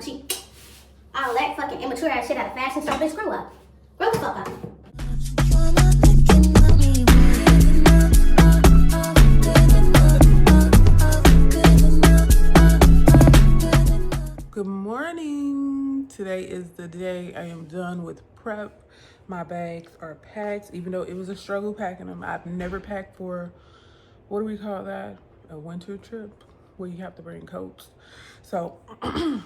Gucci. All that fucking immature ass shit out of fashion show. Bitch, grow up. Grow the fuck up. Good morning. Today is the day I am done with prep. My bags are packed, even though it was a struggle packing them. I've never packed for, what do we call that? A winter trip where you have to bring coats. So I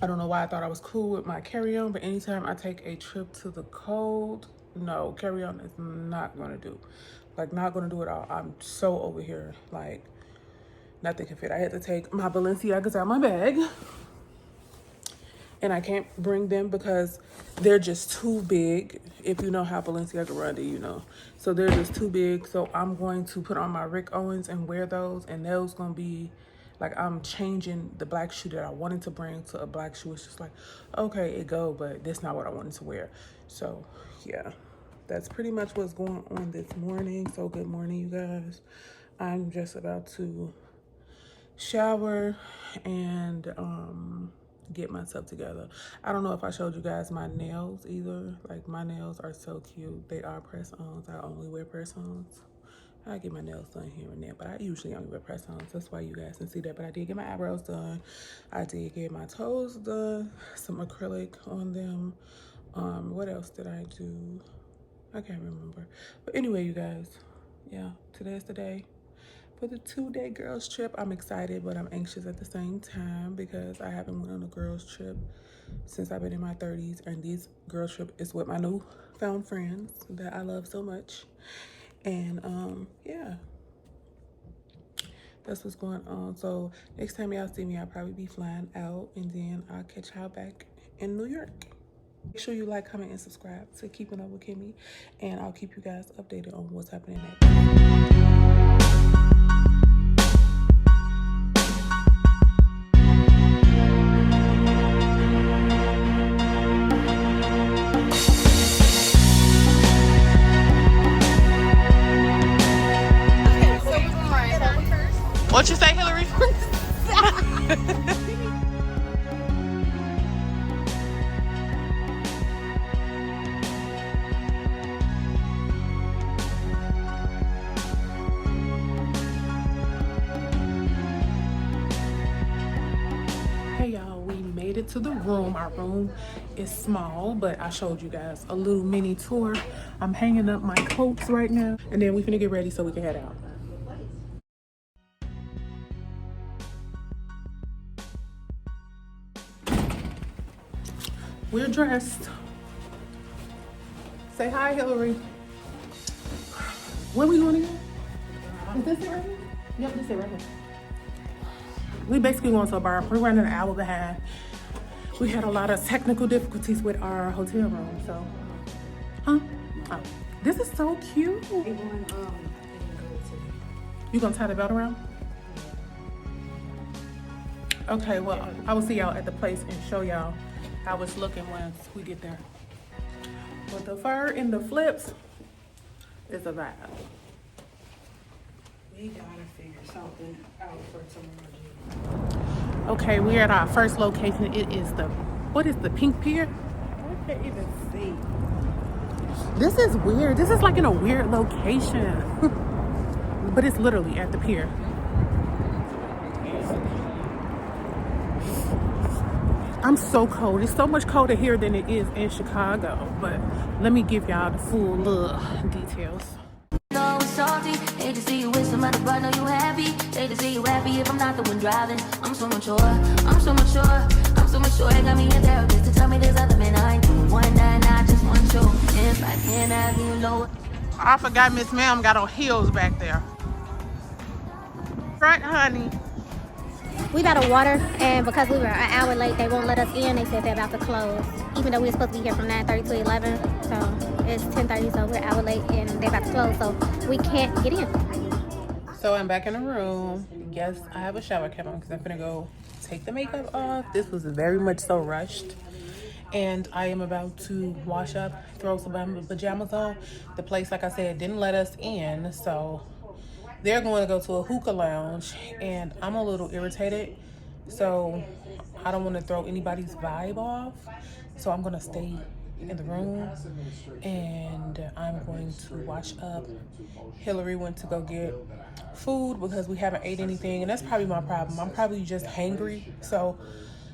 don't know why I thought I was cool with my carry-on, but anytime I take a trip to the cold, no, carry-on is not gonna do. Like, not gonna do it all. I'm so over here, like, nothing can fit. I had to take my Balenciagas out of my bag. And I can't bring them because they're just too big. If you know how Balenciaga run, you know. So they're just too big. So I'm going to put on my Rick Owens and wear those. And those going to be, like, I'm changing the black shoe that I wanted to bring to a black shoe. It's just like, okay, it go, but that's not what I wanted to wear. So, yeah. That's pretty much what's going on this morning. So good morning, you guys. I'm just about to shower and, get myself together. I don't know if I showed you guys my nails either. Like, my nails are so cute. They are press-ons. I only wear press-ons. I get my nails done here and there, but I usually only wear press-ons. That's why you guys can see that. But I did get my eyebrows done. I did get my toes done. Some acrylic on them. What else did I do? I can't remember. But anyway, you guys, yeah, today's the day for the 2-day girls trip. I'm excited, but I'm anxious at the same time because I haven't went on a girls trip since I've been in my 30s, and this girls trip is with my newfound friends that I love so much. And yeah, that's what's going on. So next time y'all see me, I'll probably be flying out, and then I'll catch y'all back in New York. Make sure you like, comment, and subscribe to Keeping Up with Kimmy, and I'll keep you guys updated on what's happening next. What you say, Hillary? Hey y'all, we made it to the room. Our room is small, but I showed you guys a little mini tour. I'm hanging up my coats right now, and then we finna get ready so we can head out. We're dressed. Say hi, Hillary. Where we going again? Is this it right here? Yep, this it right here. We basically going to a bar. We're running an hour behind. We had a lot of technical difficulties with our hotel room, so. Huh? Oh, this is so cute. You gonna tie the belt around? Okay, well, I will see y'all at the place and show y'all how it's looking once we get there. But the fur and the flips is a vibe. We gotta figure something out for tomorrow. Okay, we're at our first location. It is what is the Pink Pier? I can't even see. This is weird. This is like in a weird location. But it's literally at the pier. I'm so cold. It's so much colder here than it is in Chicago. But let me give y'all the full little details. No, it's salty. Hate to see you with some other, but know you happy. Hate to see you happy if I'm not the one driving. I'm so mature. I'm so mature. I'm so mature. It got me a therapist to tell me there's other men I do. One night, I just want you. If I can't have you, know. I forgot Miss Ma'am got on heels back there. Right, honey? We about to water, and because we were an hour late, they won't let us in. They said they're about to close, even though we were supposed to be here from 9:30 to 11. So it's 10:30, so we're an hour late, and they're about to close, so we can't get in. So I'm back in the room. Yes, I have a shower cap on because I'm gonna go take the makeup off. This was very much so rushed. And I am about to wash up, throw some pajamas on. The place, like I said, didn't let us in, so they're going to go to a hookah lounge, and I'm a little irritated. So I don't want to throw anybody's vibe off. So I'm going to stay in the room and I'm going to wash up. Hillary went to go get food because we haven't ate anything, and that's probably my problem. I'm probably just hangry. So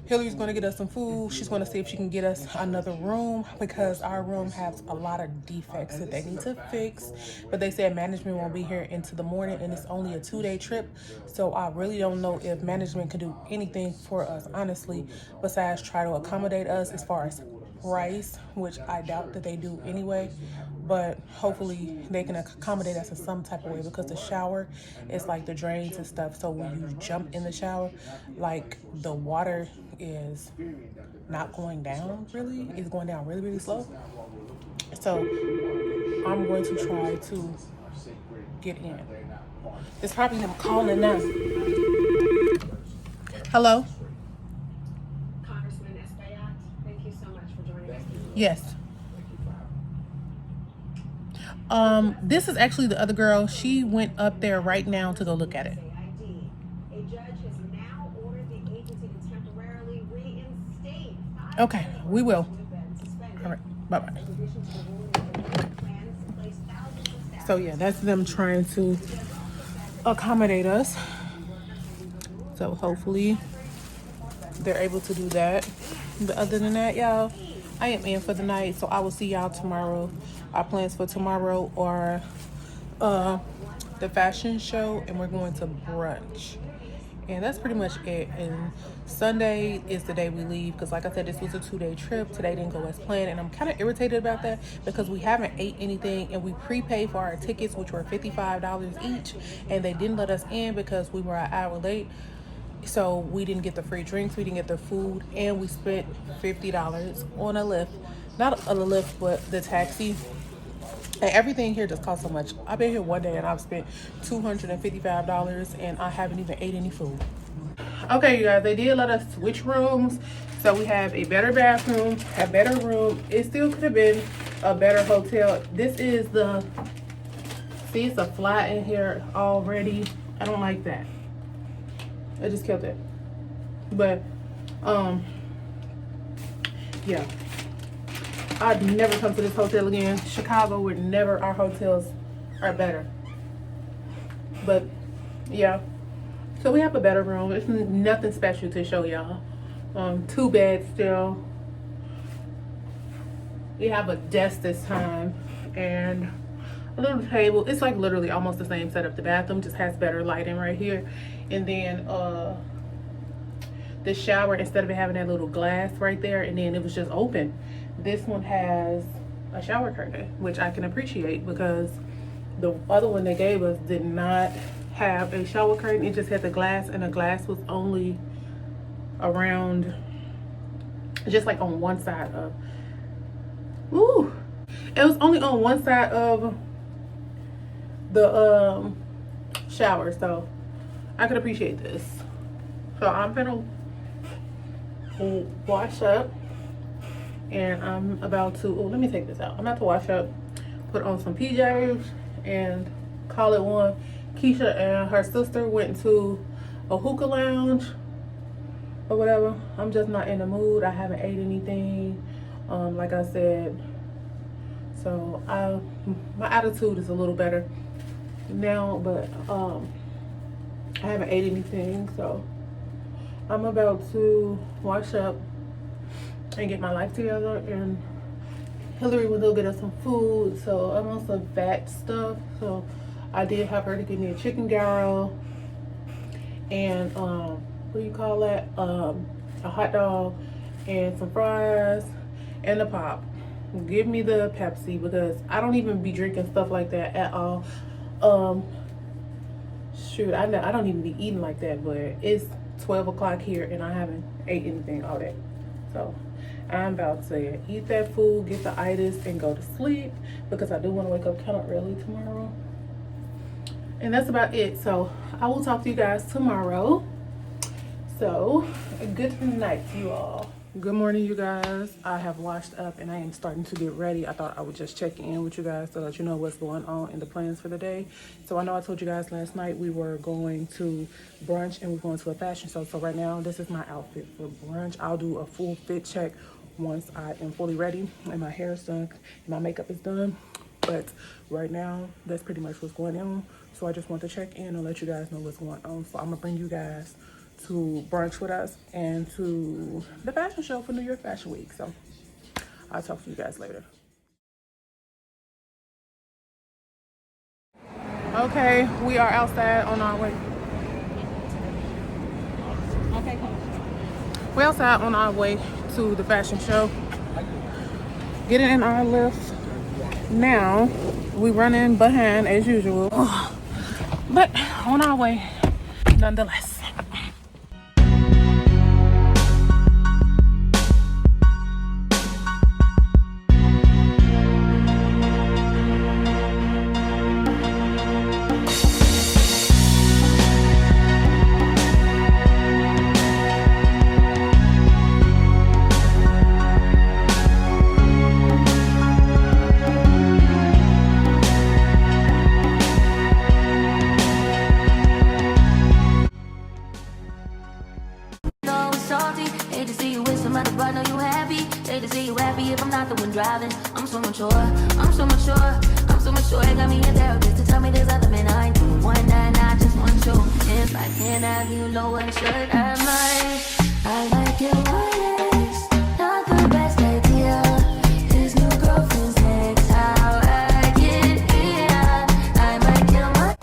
Hillary's going to get us some food. She's going to see if she can get us another room because our room has a lot of defects that they need to fix. But they said management won't be here into the morning, and it's only a 2-day trip. So I really don't know if management can do anything for us, honestly, besides try to accommodate us as far as price, which I doubt that they do anyway. But hopefully they can accommodate us in some type of way, because the shower is like the drains and stuff. So when you jump in the shower, like the water is not going down really. It's going down really, really slow. So I'm going to try to get in. It's probably them calling now. Hello? Congressman Espaillat, thank you so much for joining us. Yes. This is actually the other girl. She went up there right now to go look at it. A judge has now ordered the agency to temporarily reinstate Okay, we will. who have been suspended. All right, bye-bye. In addition to the ruling, the plans to place thousands of staff. So yeah, that's them trying to accommodate us. So hopefully they're able to do that. But other than that, y'all, I am in for the night. So I will see y'all tomorrow. Our plans for tomorrow are the fashion show, and we're going to brunch. And that's pretty much it. And Sunday is the day we leave, because like I said, this was a 2-day trip. Today didn't go as planned, and I'm kind of irritated about that because we haven't ate anything, and we prepaid for our tickets, which were $55 each, and they didn't let us in because we were an hour late. So we didn't get the free drinks, we didn't get the food, and we spent $50 on a Lyft. Not a Lyft, but the taxi. And everything here just costs so much. I've been here one day and I've spent $255, and I haven't even ate any food. Okay, you guys, they did let us switch rooms. So we have a better bathroom, a better room. It still could have been a better hotel. This is the, see, it's a fly in here already. I don't like that. I just killed it. But, yeah. I'd never come to this hotel again. Chicago would never, our hotels are better. But, yeah. So we have a better room. It's nothing special to show y'all. 2 beds still. We have a desk this time. And a little table. It's like literally almost the same setup. The bathroom just has better lighting right here. And then, the shower, instead of it having that little glass right there, and then it was just open, this one has a shower curtain, which I can appreciate, because the other one they gave us did not have a shower curtain. It just had the glass, and the glass was only around, just like on one side of, ooh, it was only on one side of the shower. So I could appreciate this. So I'm gonna wash up, and I'm about to, oh, let me take this out. I'm about to wash up, put on some PJs, and call it one. Keisha and her sister went to a hookah lounge or whatever. I'm just not in the mood. I haven't ate anything, like I said. So my attitude is a little better now, but I haven't ate anything. So I'm about to wash up and get my life together, and Hillary will go get us some food. So I'm on some fat stuff. So I did have her to give me a chicken gyro and what do you call that? A hot dog and some fries and a pop. Give me the Pepsi, because I don't even be drinking stuff like that at all. Shoot, I don't even be eating like that, but it's 12 o'clock here and I haven't ate anything all day. So I'm about to eat that food, get the itis, and go to sleep, because I do want to wake up kind of early tomorrow. And that's about it. So I will talk to you guys tomorrow. So good night to you all. Good morning, you guys. I have washed up and I am starting to get ready. I thought I would just check in with you guys to let you know what's going on and the plans for the day. So I know I told you guys last night we were going to brunch and we're going to a fashion show. So right now, this is my outfit for brunch. I'll do a full fit check once I am fully ready and my hair is done and my makeup is done. But right now, that's pretty much what's going on. So I just want to check in and let you guys know what's going on. So I'm gonna bring you guys to brunch with us and to the fashion show for New York Fashion Week. So I'll talk to you guys later. Okay, we are outside on our way. Okay, we're outside on our way to the fashion show. Getting in our lift now. We running behind as usual, but on our way nonetheless. Driving, I'm so mature, I'm so mature, I'm so mature. I got me a therapist to tell me there's other men I do. One night, I just want you. If I can't have you, no one should. I might get honest. Not the best idea. His new girlfriend's next. How I get here? I might kill my.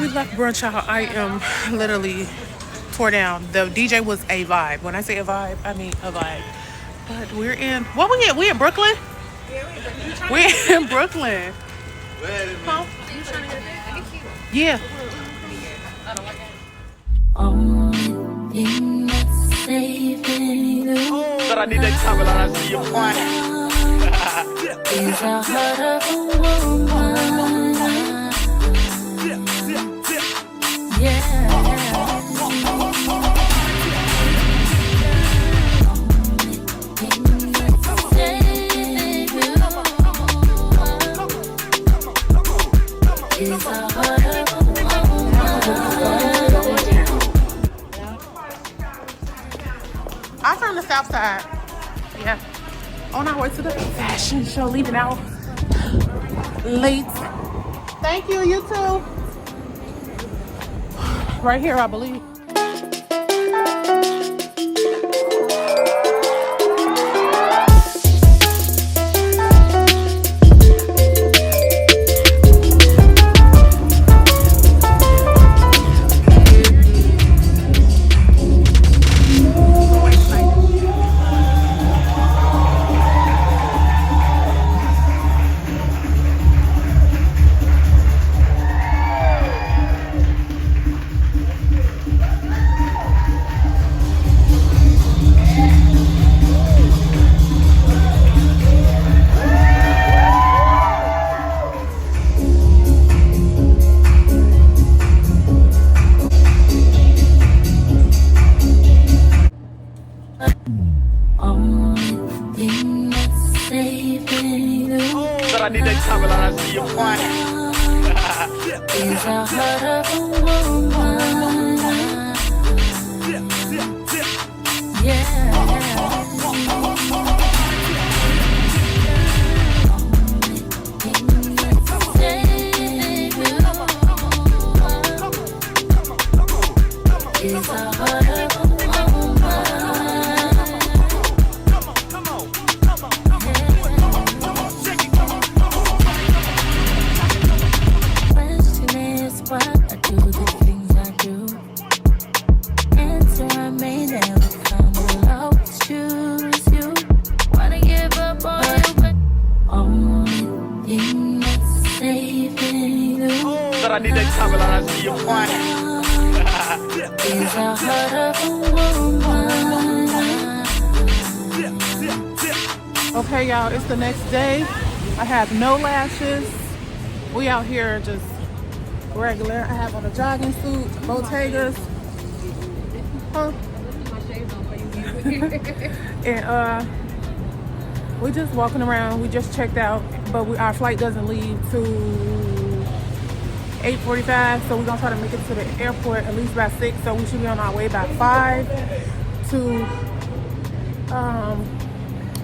We left brunch, y'all. I am literally tore down. The DJ was a vibe. When I say a vibe, I mean a vibe. But we're in, what we in? We in Brooklyn? Yeah, we're in Brooklyn. Huh? Yeah. Only thing that's saving you. But I need that time when I see your point. Is a heart of a woman. Yeah. I'm from the south side. Yeah. On our way to the fashion show, leaving out late. Thank you, you too. Right here, I believe. I need that chocolate on. I see your point. Is the heart of a woman. Yeah. Is the heart of a question is why I do the things I do. Answer I may never come. Will always choose you. Wanna give up on you, but only thing that's saving you But I need that chocolate on. I see your point. is the heart of a woman. Okay, y'all, it's the next day. I have no lashes. We out here just regular. I have on a jogging suit, Bottegas. Huh? And we just walking around. We just checked out, but our flight doesn't leave till 8:45, so we're gonna try to make it to the airport at least by 6, so we should be on our way by 5 to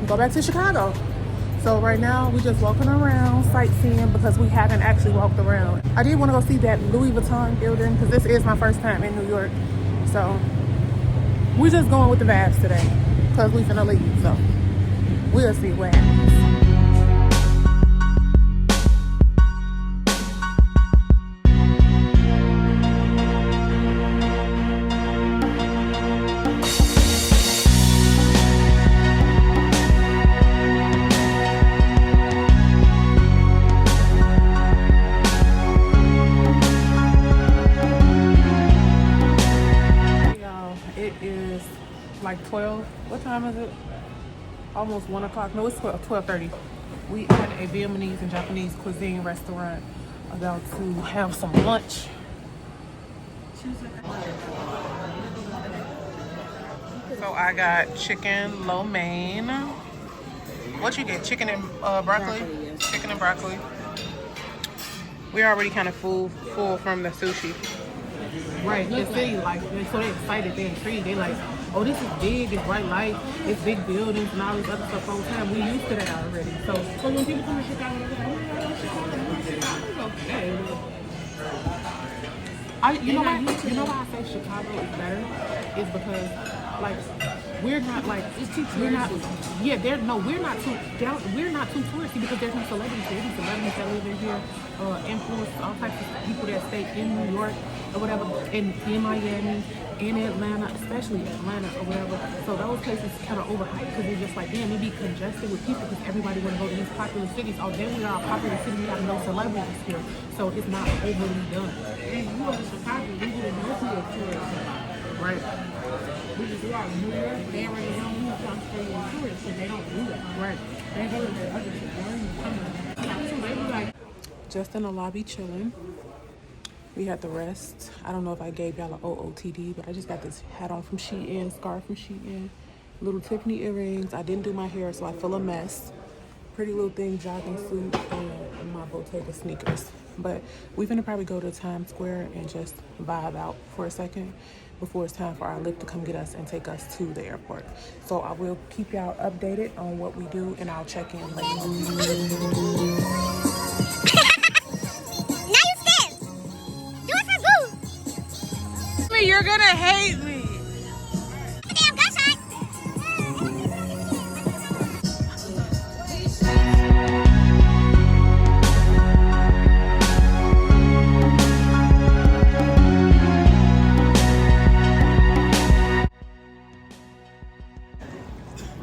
go back to Chicago. So right now we just walking around sightseeing because we haven't actually walked around. I did want to go see that Louis Vuitton building because this is my first time in New York, so we're just going with the vibes today because we finna leave, so we'll see what happens. Like 12. What time is it? Almost 1 o'clock. No, it's 12:30. We at a Vietnamese and Japanese cuisine restaurant about to have some lunch. So I got chicken lo mein. What you get? Chicken and broccoli? Chicken and broccoli. We're already kind of full from the sushi. Right, the city, like, so they're excited, they're intrigued, they like, oh, this is big, it's bright light, it's big buildings and all this other stuff all the time. We used to that already. So when people come to Chicago, they're like, oh my God, Chicago. Okay. You know why I say Chicago is better? Is because, like, we're not like, we're not too touristy because there's no celebrities. There's no celebrities that live in here, influence all types of people that stay in New York or whatever, in Miami, in Atlanta, especially Atlanta or whatever. So those places kind of overhyped because they're just like, damn, it be congested with people because everybody want to go to these popular cities. Oh, then we are a popular city, we have no celebrities here, so it's not overly done. And you go to Chicago, we do the nuclear tourists. Right. We just do our New York, they already know we come stay in tourists, so they don't do that. Right. They go to the other shit. So they be like, just in the lobby chilling. We had the rest. I don't know if I gave y'all an OOTD, but I just got this hat on from Shein, scarf from Shein, little Tiffany earrings. I didn't do my hair, so I feel a mess. Pretty little thing, jogging suit, and my Bottega sneakers. But we're gonna probably go to Times Square and just vibe out for a second before it's time for our Lyft to come get us and take us to the airport. So I will keep y'all updated on what we do, and I'll check in later. You're gonna hate me. Damn gunshot.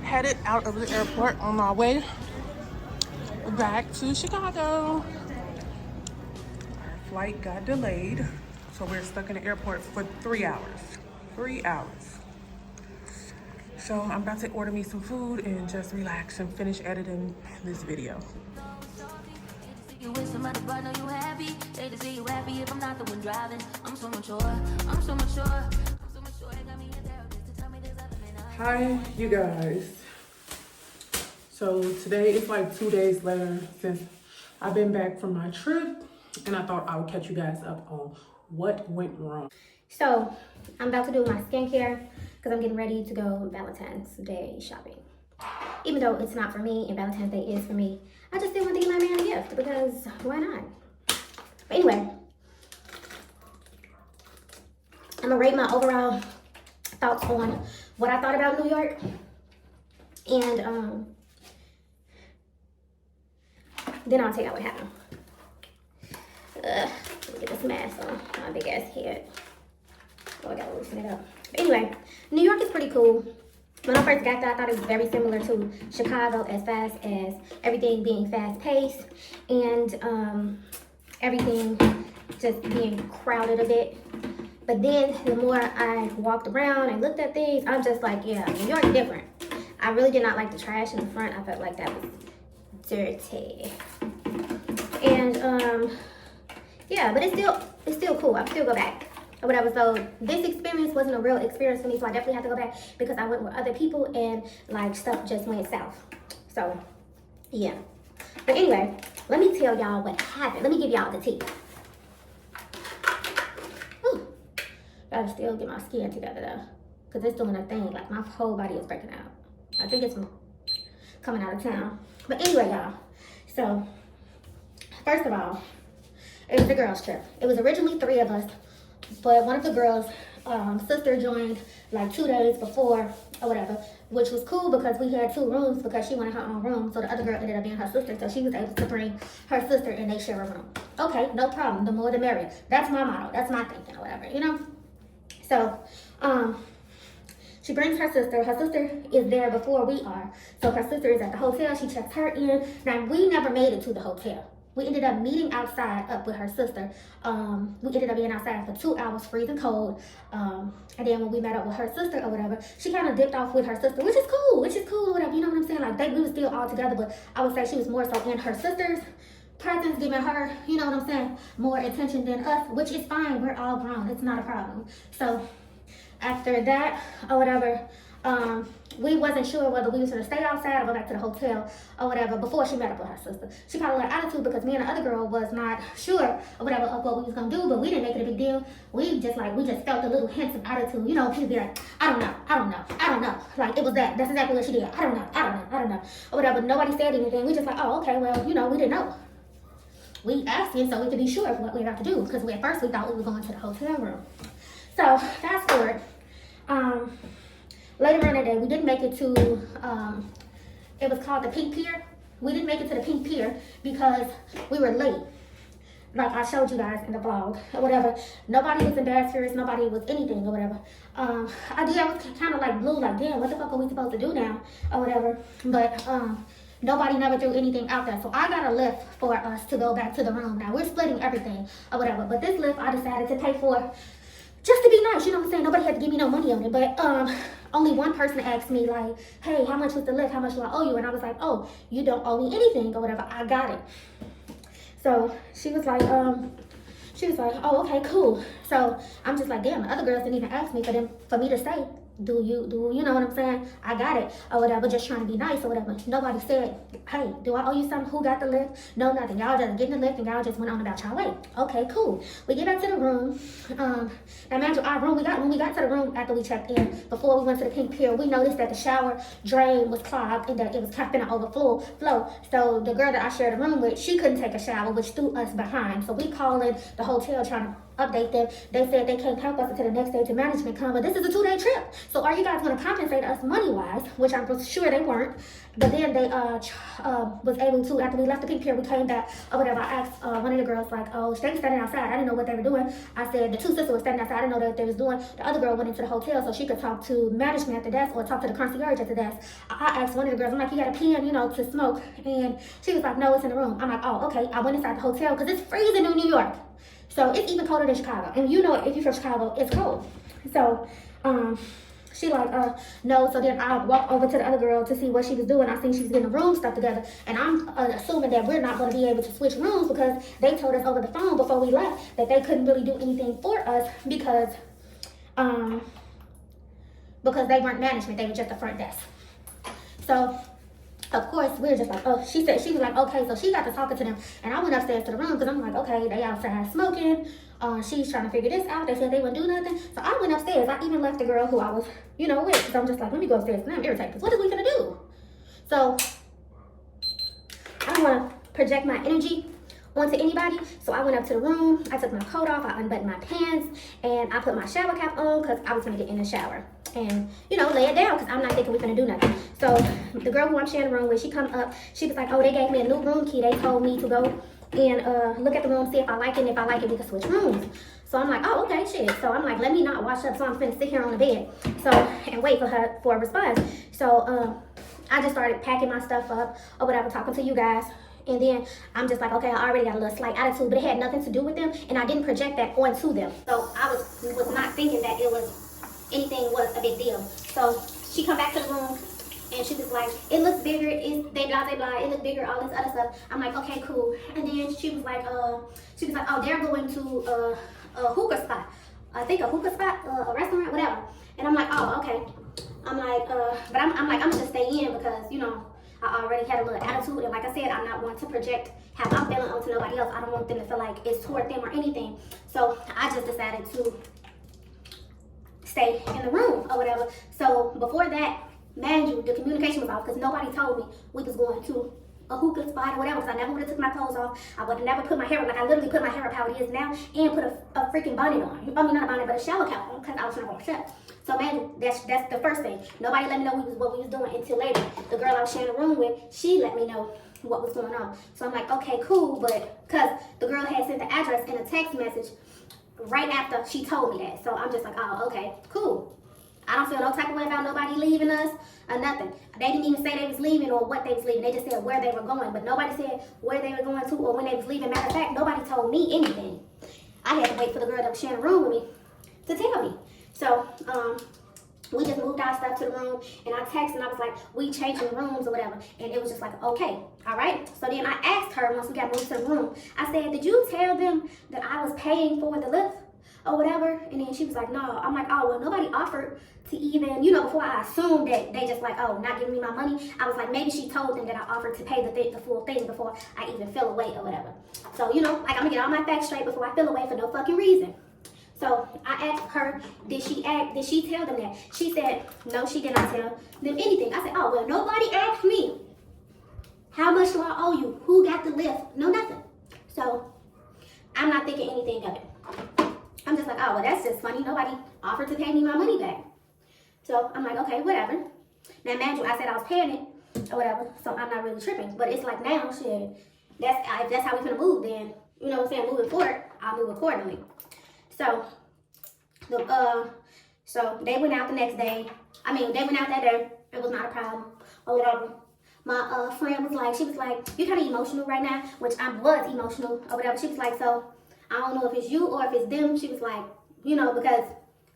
Headed out of the airport on my way back to Chicago. Our flight got delayed. So we're stuck in the airport for 3 hours. 3 hours. So I'm about to order me some food and just relax and finish editing this video. You with some other partner, you happy. They to see you happy if I'm not the one driving. I'm so mature. I'm so mature. I'm so mature. I got me a therapist to tell me there's other men. Hi, you guys. So today is like 2 days later since I've been back from my trip and I thought I would catch you guys up on what went wrong. So I'm about to do my skincare because I'm getting ready to go Valentine's Day shopping. Even though it's not for me and Valentine's Day is for me, I just still want to give my man a gift because why not? But anyway, I'm gonna rate my overall thoughts on what I thought about New York, and then I'll tell you what happened. Let me get this mask on my big ass head. Oh, I gotta loosen it up. But anyway, New York is pretty cool. When I first got there, I thought it was very similar to Chicago as fast as everything being fast paced and everything just being crowded a bit. But then the more I walked around and looked at things, I'm just like, yeah, New York is different. I really did not like the trash in the front. I felt like that was dirty. And yeah, but it's still cool. I still go back or whatever. So this experience wasn't a real experience for me, so I definitely have to go back because I went with other people and like stuff just went south. So yeah. But anyway, let me tell y'all what happened. Let me give y'all the tea. Gotta still get my skin together though, because it's doing a thing. Like my whole body is breaking out. I think it's coming out of town. But anyway, y'all. So first of all, it was a girls trip. It was originally 3 of us, but one of the girls' sister joined like 2 days before or whatever, which was cool because we had 2 rooms because she wanted her own room. So the other girl ended up being her sister, so she was able to bring her sister and they share a room. Okay, no problem. The more the merrier. That's my motto. That's my thinking or whatever, you know. So, she brings her sister. Her sister is there before we are. So her sister is at the hotel. She checks her in. Now, we never made it to the hotel. We ended up meeting outside up with her sister. We ended up being outside for 2 hours, freezing cold. And then when we met up with her sister or whatever, she kind of dipped off with her sister, which is cool or whatever. You know what I'm saying? Like, we were still all together, but I would say she was more so in her sister's presence, giving her, you know what I'm saying, more attention than us, which is fine. We're all grown. It's not a problem. So after that or whatever, we wasn't sure whether we was going to stay outside or go back to the hotel or whatever before she met up with her sister. She kind of let attitude because me and the other girl was not sure or whatever of what we was going to do, but we didn't make it a big deal. We just felt a little hints of attitude. You know, people be like, I don't know. Like, it was that. That's exactly what she did. I don't know. Or whatever. Nobody said anything. We just like, oh, okay, well, you know, we didn't know. We asked him so we could be sure of what we were about to do because at first we thought we were going to the hotel room. So fast forward, later on that day we didn't make it to, it was called the Pink Pier. We didn't make it to the Pink Pier because we were late. Like I showed you guys in the vlog or whatever. Nobody was embarrassed for us. Nobody was anything or whatever. I was kind of like blue, like, damn, what the fuck are we supposed to do now or whatever. But nobody never threw anything out there. So I got a lift for us to go back to the room. Now we're splitting everything or whatever. But this lift I decided to pay for just to be nice. You know what I'm saying? Nobody had to give me no money on it. But only one person asked me like, hey, how much was the lift? How much do I owe you? And I was like, oh, you don't owe me anything or whatever. I got it. So she was like, oh, okay, cool. So I'm just like, damn, the other girls didn't even ask me for me to say, do you know what I'm saying? I got it or whatever, just trying to be nice or whatever. Nobody said, hey, do I owe you something? Who got the lift? No, nothing. Y'all just get in the lift and y'all just went on about y'all way. Okay, cool. We get back to the room. Now imagine our room, when we got to the room after we checked in, before we went to the Pink Pier, we noticed that the shower drain was clogged and that it was kind of overflow. So the girl that I shared a room with, she couldn't take a shower, which threw us behind. So we called in the hotel trying to update them. They said they can't help us until the next day to management come, but this is a 2-day trip. So are you guys going to compensate us money-wise, which I'm sure they weren't. But then they was able to, after we left the Pink Pier, we came back or whatever. I asked one of the girls like, oh, they were standing outside. I didn't know what they were doing. I said the 2 sisters were standing outside. I didn't know what they was doing. The other girl went into the hotel so she could talk to management at the desk or talk to the concierge at the desk. I asked one of the girls, I'm like, you got a pen, you know, to smoke? And she was like, no, it's in the room. I'm like, oh, okay. I went inside the hotel because it's freezing in New York. So it's even colder than Chicago. And you know, if you're from Chicago, it's cold. So she like, no. So then I walked over to the other girl to see what she was doing. I seen she was getting the room stuff together. And I'm assuming that we're not going to be able to switch rooms because they told us over the phone before we left that they couldn't really do anything for us because they weren't management. They were just the front desk. So of course, we were just like, oh, she was like, okay, so she got to talking to them, and I went upstairs to the room because I'm like, okay, they outside smoking. She's trying to figure this out. They said they wouldn't do nothing, so I went upstairs. I even left the girl who I was, with. So I'm just like, let me go upstairs because I'm irritated. Because what is we gonna do? So I don't want to project my energy onto anybody, so I went up to the room. I took my coat off, I unbuttoned my pants, and I put my shower cap on because I was gonna get in the shower and lay it down because I'm not thinking we're gonna do nothing. So the girl who I'm sharing the room with, she come up, she was like, oh, they gave me a new room key. They told me to go and look at the room, see if I like it, and if I like it, we can switch rooms. So I'm like, oh, okay, shit. So I'm like, let me not wash up, so I'm finna sit here on the bed and wait for her for a response. So I just started packing my stuff up or whatever, talking to you guys. And then I'm just like, okay, I already got a little slight attitude, but it had nothing to do with them, and I didn't project that onto them. So I was not thinking that anything was a big deal. So she come back to the room, and she was like, it looks bigger, they blah, blah, it looks bigger, all this other stuff. I'm like, okay, cool. And then she was like, oh, they're going to a hookah spot. I think a hookah spot, a restaurant, whatever. And I'm like, oh, okay. I'm like, but I'm like, I'm gonna just stay in because, I already had a little attitude, and like I said, I'm not one to project how I'm feeling onto nobody else. I don't want them to feel like it's toward them or anything. So I just decided to stay in the room or whatever. So before that, mind you, the communication was off because nobody told me we was going to a hookah spot or whatever, because I never would have took my clothes off. I would have never put my hair up. Like, I literally put my hair up how it is now and put a freaking bonnet on. I mean, not a bonnet, but a shower cap on because I was trying to wash up. So, man, that's the first thing. Nobody let me know what we was doing until later. The girl I was sharing a room with, she let me know what was going on. So I'm like, okay, cool, but because the girl had sent the address in a text message right after she told me that. So I'm just like, oh, okay, cool. I don't feel no type of way about nobody leaving us or nothing. They didn't even say they was leaving or what they was leaving. They just said where they were going, but nobody said where they were going to or when they was leaving. Matter of fact, nobody told me anything. I had to wait for the girl that was sharing a room with me to tell me. So, we just moved our stuff to the room, and I texted and I was like, we changing rooms or whatever. And it was just like, okay, all right. So then I asked her once we got moved to the room, I said, did you tell them that I was paying for the lift or whatever? And then she was like, no. I'm like, oh, well, nobody offered to even, before I assumed that they just like, oh, not giving me my money. I was like, maybe she told them that I offered to pay the full thing before I even fell away or whatever. So, like, I'm gonna get all my facts straight before I fell away for no fucking reason. So I asked her, did she tell them that? She said, no, she did not tell them anything. I said, oh, well, nobody asked me. How much do I owe you? Who got the lift? No, nothing. So I'm not thinking anything of it. I'm just like, oh, well, that's just funny. Nobody offered to pay me my money back. So I'm like, okay, whatever. Now, mind you, I said I was paying it or whatever, so I'm not really tripping. But it's like now, shit, if that's how we're gonna move, then, you know what I'm saying, moving forward, I'll move accordingly. So, so they went out the next day. I mean, they went out that day. It was not a problem or whatever. My friend was like, she was like, you're kind of emotional right now, which I was emotional or whatever. She was like, so I don't know if it's you or if it's them. She was like, because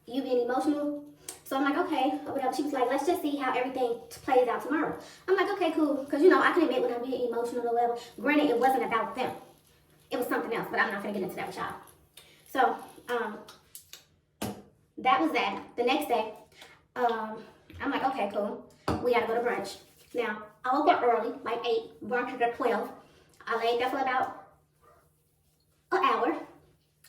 you being emotional. So I'm like, okay, or whatever. She was like, let's just see how everything plays out tomorrow. I'm like, okay, cool. Because, I can admit when I'm being emotional or whatever. Granted, it wasn't about them. It was something else, but I'm not going to get into that with y'all. So, that was that. The next day, I'm like, okay, cool. We gotta go to brunch. Now, I woke up early, like 8, brunch was at 12. I laid there for about an hour,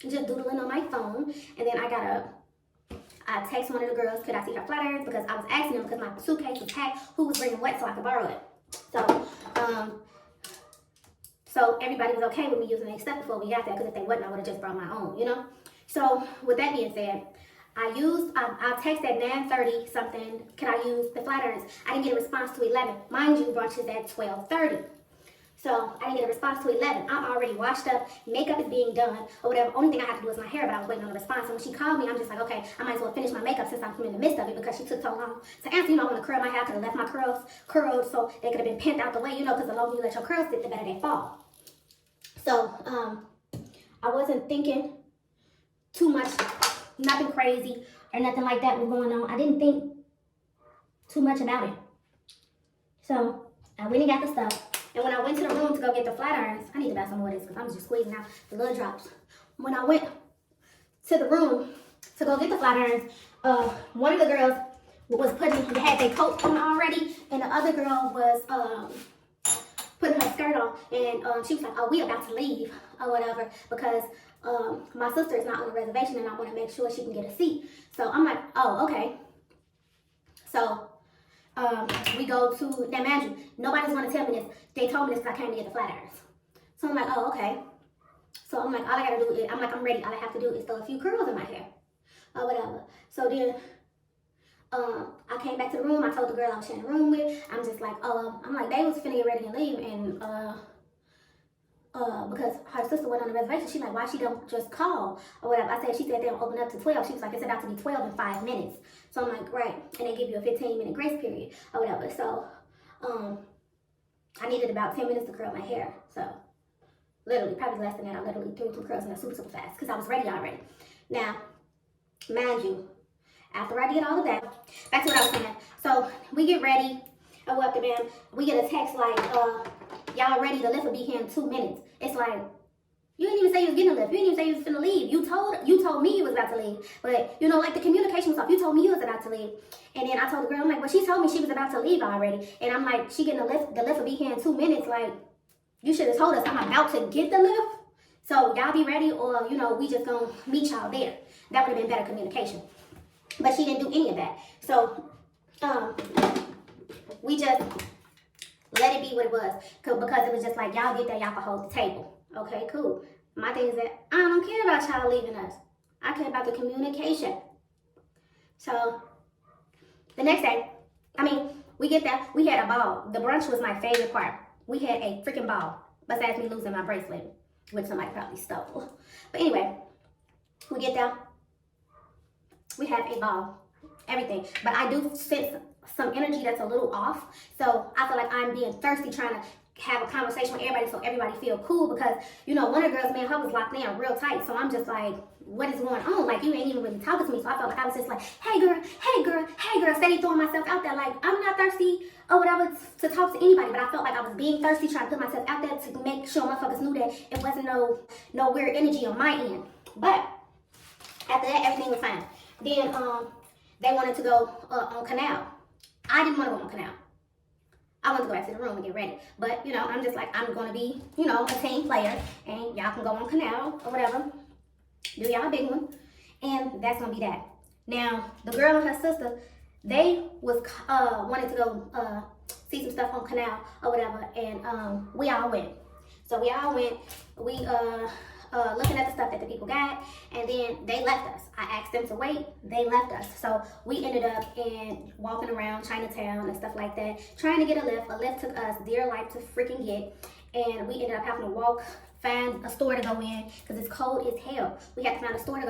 just doodling on my phone. And then I text one of the girls, could I see her flat irons? Because I was asking them, because my suitcase was packed, who was bringing what so I could borrow it. So everybody was okay with me using their stuff before we got there, because if they wasn't, I would have just brought my own, So with that being said, I text at 9:30 something, can I use the flat irons? I didn't get a response to 11. Mind you, brunch is at 12:30. So I didn't get a response to 11. I'm already washed up, makeup is being done, or whatever. Only thing I have to do is my hair, but I was waiting on a response. So when she called me, I'm just like, okay, I might as well finish my makeup since I'm in the midst of it, because she took so long to answer. I want to curl my hair, I could have left my curls curled so they could have been pinned out the way, because the longer you let your curls sit, the better they fall. So I wasn't thinking too much, nothing crazy or nothing like that was going on. I didn't think too much about it. So I went and got the stuff. And when I went to the room to go get the flat irons, I need to buy some more of this because I'm just squeezing out the little drops. When I went to the room to go get the flat irons, one of the girls had their coat on already, and the other girl was putting her skirt on, and she was like, oh, we about to leave or whatever, because my sister is not on the reservation and I want to make sure she can get a seat. So I'm like, oh, okay. So we go to, now mind you, nobody's going to tell me this. They told me this because I came to get the flat irons. So I'm like, oh, okay. So I'm like, all I got to do is, I'm ready. All I have to do is throw a few curls in my hair or whatever. So then I came back to the room. I told the girl I was sharing the room with. I'm just like, I'm like, they was finna get ready and leave, and because her sister went on the reservation, she's like, why she don't just call or whatever. She said they'll open up to 12. She was like, it's about to be 12 in 5 minutes. So I'm like, right, and they give you a 15-minute grace period or whatever. So I needed about 10 minutes to curl my hair. So literally, probably less than that. I literally threw 2 curls in there super fast because I was ready already. Now, mind you, after I did all of that, back to what I was saying. So we get ready. I walk them in. We get a text like, y'all ready? The lift will be here in 2 minutes. It's like, you didn't even say you was getting a lift. You didn't even say you was finna leave. You told me you was about to leave. But, you know, like the communication was off. You told me you was about to leave. And then I told the girl, I'm like, well, she told me she was about to leave already. And I'm like, she getting the lift will be here in 2 minutes. Like, you should have told us I'm about to get the lift. So y'all be ready, or, you know, we just gonna meet y'all there. That would have been better communication. But she didn't do any of that. So, we just let it be what it was. Because it was just like, y'all get there, y'all can hold the table. Okay, cool. My thing is that I don't care about y'all leaving us. I care about the communication. So, the next day, we get there. We had a ball. The brunch was my favorite part. We had a freaking ball. Besides me losing my bracelet, which somebody probably stole. But anyway, we get there. We have a ball, everything. But I do sense some energy that's a little off. So I feel like I'm being thirsty, trying to have a conversation with everybody so everybody feel cool, because, you know, one of the girls, man, her was locked in real tight. So I'm just like, what is going on? Like, you ain't even really talking to me. So I felt like I was just like, hey girl, steady throwing myself out there. Like, I'm not thirsty or whatever to talk to anybody, but I felt like I was being thirsty, trying to put myself out there to make sure motherfuckers knew that it wasn't no weird energy on my end. But after that, everything was fine. Then they wanted to go on Canal. I didn't want to go on Canal. I wanted to go back to the room and get ready. But, you know, I'm just like, I'm going to be, you know, a team player. And y'all can go on Canal or whatever. Do y'all a big one. And that's going to be that. Now, the girl and her sister, they was wanted to go see some stuff on Canal or whatever. And we all went. So we all went. We looking at the stuff that the people got, and then they left us. I asked them to wait, they left us. So we ended up walking around Chinatown and stuff like that, trying to get a lift. A lift took us dear life to freaking get, and we ended up having to walk, find a store to go in, because it's cold as hell. We had to find a store to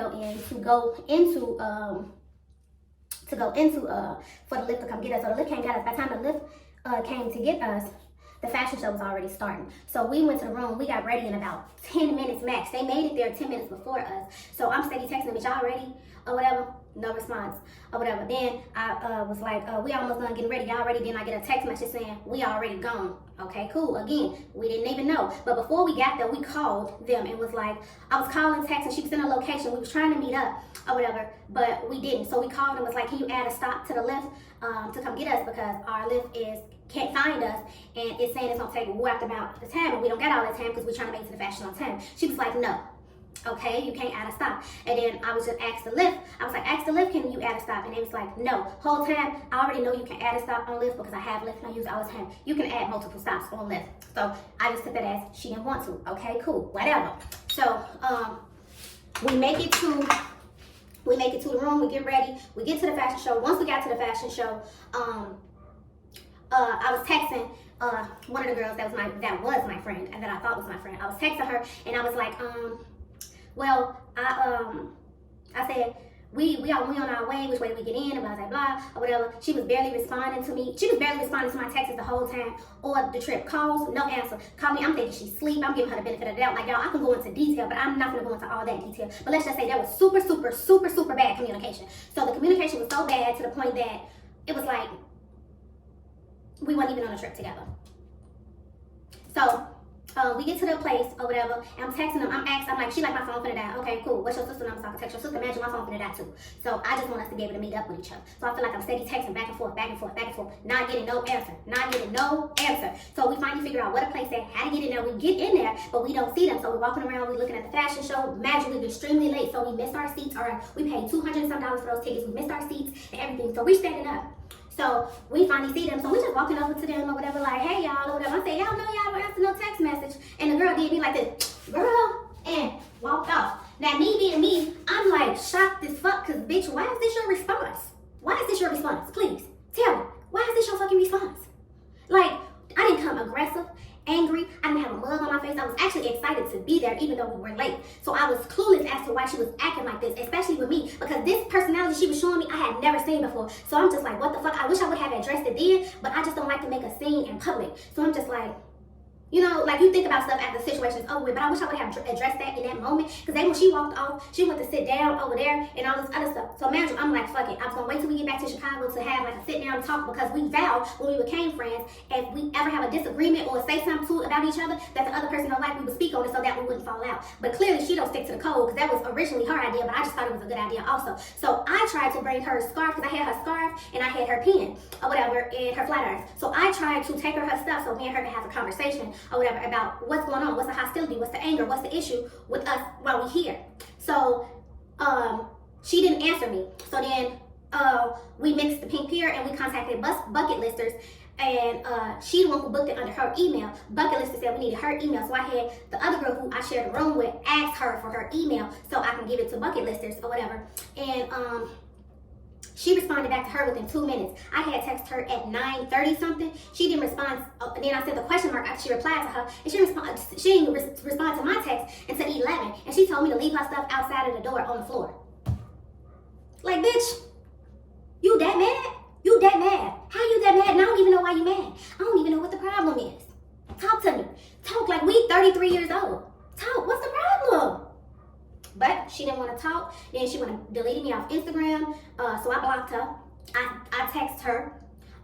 go into for the lift to come get us. So the lift came get us. By the time the lift came to get us, the fashion show was already starting. So we went to the room. We got ready in about 10 minutes max. They made it there 10 minutes before us. So I'm steady texting them, y'all ready? Or whatever. No response. Or whatever. Then I was like, we almost done getting ready. Y'all ready? Then I get a text message saying, we already gone. Okay, cool. Again, we didn't even know. But before we got there, we called them and was like, I was calling, texting. She was in a location. We was trying to meet up or whatever, but we didn't. So we called and was like, can you add a stop to the lift to come get us, because our lift can't find us, and it's saying it's gonna take a after about the time, and we don't got all that time because we're trying to make it to the fashion on time. She was like, no. Okay, you can't add a stop. And then I was just asked the lift. I was like, ask the lift, can you add a stop? And they was like, no. Whole time, I already know you can add a stop on lift because I have lift and I use it all the time. You can add multiple stops on lift. So I just took that as she didn't want to. Okay, cool, whatever. So we make it to the room. We get ready. We get to the fashion show. Once we got to the fashion show, I was texting one of the girls that was my friend and that I thought was my friend. I was texting her and I was like, I said, we on our way, which way do we get in, blah, blah, blah, or whatever. She was barely responding to me. She was barely responding to my texts the whole time, or the trip. Calls, no answer. Call me, I'm thinking she's asleep. I'm giving her the benefit of the doubt. Like, y'all, I can go into detail, but I'm not going to go into all that detail. But let's just say that was super, super, super, super bad communication. So the communication was so bad to the point that it was like, we weren't even on a trip together. So we get to the place or whatever, and I'm texting them. I'm like, she like, my phone finna die. Okay, cool. What's your sister number so I can text your sister? Imagine my phone finna die too. So I just want us to be able to meet up with each other. So I feel like I'm steady texting back and forth, not getting no answer. So we finally figure out what a place at, how to get in there. We get in there, but we don't see them. So we're walking around, we're looking at the fashion show. Magically, we're extremely late, so we missed our seats. Or we paid $200 and some for those tickets. We missed our seats and everything. So we're standing up. So we finally see them. So we just walking over to them or whatever, like, hey y'all or whatever. I say, y'all know y'all don't answer no text message. And the girl did me like this, girl, and walked off. Now me being me, I'm like shocked as fuck, cause bitch, why is this your response? Why is this your response? Please tell me, why is this your fucking response? Like, I didn't come aggressive, angry, I didn't have a mug on my face. I was actually excited to be there even though we were late. So I was clueless as to why she was acting like this, especially with me, because this personality she was showing me I had never seen before. So I'm just like, what the fuck? I wish I would have addressed it then, but I just don't like to make a scene in public. So I'm just like, you know, like you think about stuff after the situation's over with, but I wish I would have addressed that in that moment. Because then when she walked off, she went to sit down over there and all this other stuff. So imagine, I'm like, fuck it. I was going to wait till we get back to Chicago to have like a sit down talk, because we vowed when we became friends, if we ever have a disagreement or say something about each other that the other person don't like, we would speak on it so that we wouldn't fall out. But clearly she don't stick to the code, because that was originally her idea, but I just thought it was a good idea also. So I tried to bring her scarf, because I had her scarf and I had her pen or whatever and her flat irons. So I tried to take her stuff so me and her could have a conversation or whatever about what's going on, what's the hostility, what's the anger, what's the issue with us while we're here. So she didn't answer me. So then we mixed the Pink Pier and we contacted Bucket Listers, and she the one who booked it under her email. Bucket Listers said we needed her email, so I had the other girl who I shared a room with ask her for her email so I can give it to Bucket Listers or whatever. And she responded back to her within 2 minutes. I had texted her at 9:30 something. She didn't respond. Then I sent the question mark after she replied to her, and she didn't respond to my text until 11. And she told me to leave her stuff outside of the door on the floor. Like, bitch, you that mad? You that mad? How you that mad? And I don't even know why you mad. I don't even know what the problem is. Talk to me. Talk like we 33 years old. Talk. What's the problem? But she didn't want to talk. Then she went to delete me off Instagram. So I blocked her. I texted her.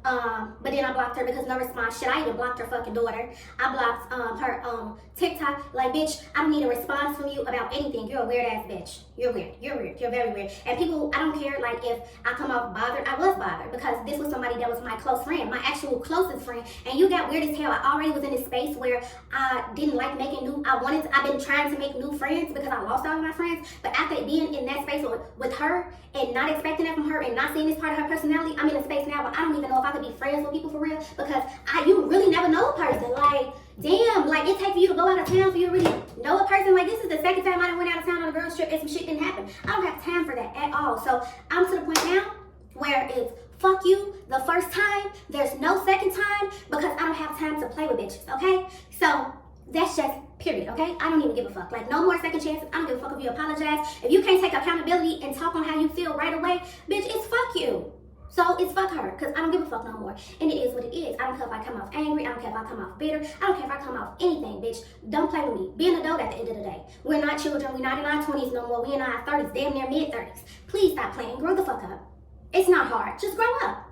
But then I blocked her because no response. Shit, I even blocked her fucking daughter. I blocked her TikTok. Like, bitch, I don't need a response from you about anything. You're a weird ass bitch. You're weird. You're weird. You're very weird. And people, I don't care like if I come off bothered. I was bothered because this was somebody that was my close friend, my actual closest friend. And you got weird as hell. I already was in this space where I didn't like making new. I've been trying to make new friends because I lost all of my friends. But after being in that space with her and not expecting that from her and not seeing this part of her personality, I'm in a space now where I don't even know if I could be friends with people for real, because you really never know a person. Like, damn, like it takes for you to go out of town for you to really know a person. Like, this is the second time I went out of town on a girls trip and some shit didn't happen. I don't have time for that at all. So I'm to the point now where it's fuck you the first time, there's no second time, because I don't have time to play with bitches, okay? So that's just period, okay? I don't even give a fuck. Like, no more second chances. I don't give a fuck if you apologize. If you can't take accountability and talk on how you feel right away, bitch, it's fuck you. So it's fuck her, because I don't give a fuck no more. And it is what it is. I don't care if I come off angry. I don't care if I come off bitter. I don't care if I come off anything, bitch. Don't play with me. Be an adult at the end of the day. We're not children. We're not in our 20s no more. We're in our 30s, damn near mid-30s. Please stop playing. Grow the fuck up. It's not hard. Just grow up.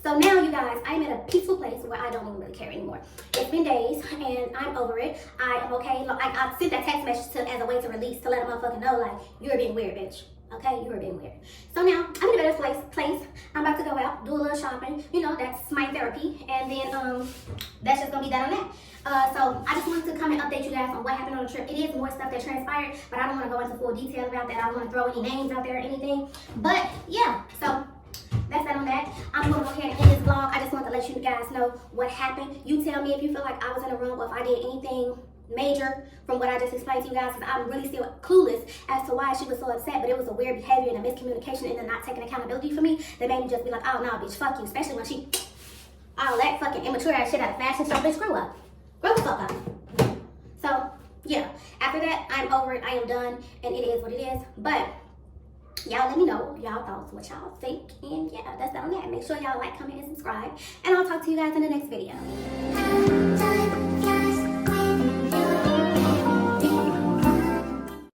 So now, you guys, I'm at a peaceful place where I don't even really care anymore. It's been days, and I'm over it. I am okay. I sent that text message as a way to release, to let a motherfucker know, like, you're being weird, bitch. Okay, you were being weird. So now, I'm in a better place. I'm about to go out, do a little shopping. You know, that's my therapy. And then, that's just gonna be that on that. So I just wanted to come and update you guys on what happened on the trip. It is more stuff that transpired, but I don't want to go into full detail about that. I don't want to throw any names out there or anything. But, yeah, so that's that on that. I'm going to go ahead and end this vlog. I just want to let you guys know what happened. You tell me if you feel like I was in the wrong or if I did anything major from what I just explained to you guys, because I'm really still clueless as to why she was so upset. But it was a weird behavior and a miscommunication and then not taking accountability for me that made me just be like, oh no, bitch, fuck you. Especially when she all that fucking immature ass shit out of fashion show. Bitch, grow up. Grow the fuck up. So yeah, after that, I'm over it. I am done, and it is what it is. But y'all let me know y'all thoughts, what y'all think, and yeah, that's that on that. Make sure y'all like, comment, and subscribe, and I'll talk to you guys in the next video.